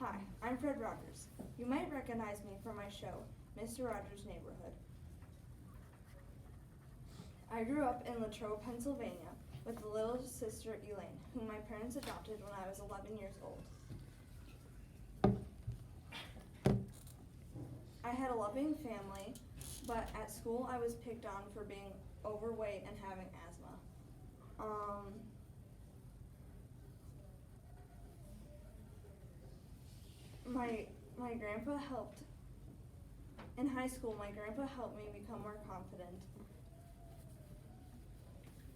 Hi, I'm Fred Rogers. You might recognize me from my show, Mr. Rogers' Neighborhood. I grew up in Latrobe, Pennsylvania, with a little sister, Elaine, whom my parents adopted when I was 11 years old. I had a loving family, but at school I was picked on for being overweight and having asthma. My grandpa helped. In high school, my grandpa helped me become more confident.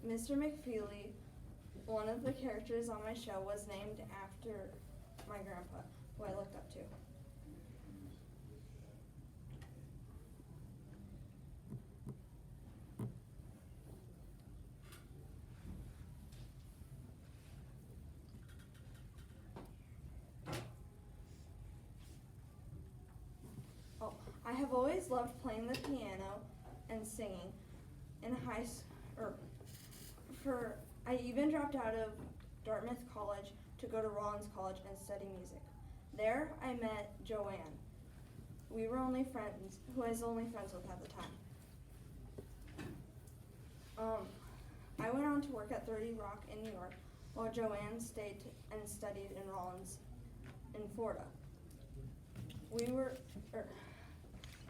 Mr. McFeely, one of the characters on my show, was named after my grandpa, who I looked up to. Oh, I have always loved playing the piano and singing. In high school, I even dropped out of Dartmouth College to go to Rollins College and study music. There, I met Joanne. We were only friends, who I was only friends with at the time. I went on to work at 30 Rock in New York, while Joanne stayed and studied in Rollins in Florida.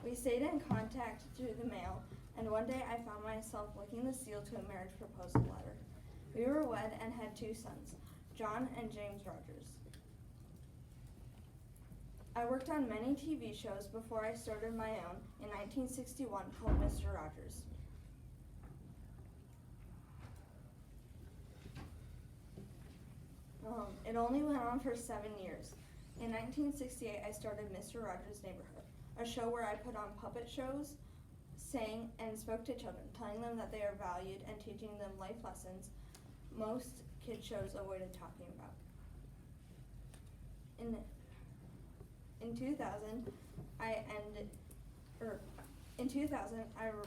We stayed in contact through the mail, and one day I found myself licking the seal to a marriage proposal letter. We were wed and had 2 sons, John and James Rogers. I worked on many TV shows before I started my own in 1961 called Mr. Rogers. It only went on for 7 years. In 1968, I started Mr. Rogers' Neighborhood, a show where I put on puppet shows, sang, and spoke to children, telling them that they are valued and teaching them life lessons most kid shows avoided talking about. In 2000, I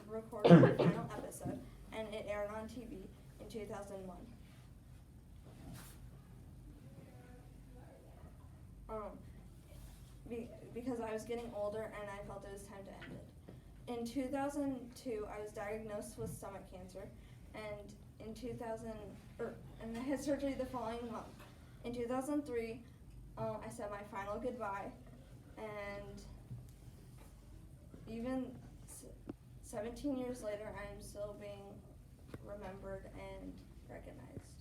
recorded the final episode, and it aired on TV in 2001. Because I was getting older and I felt it was time to end it. In 2002, I was diagnosed with stomach cancer, and I had surgery the following month. In 2003, I said my final goodbye, and even 17 years later, I am still being remembered and recognized.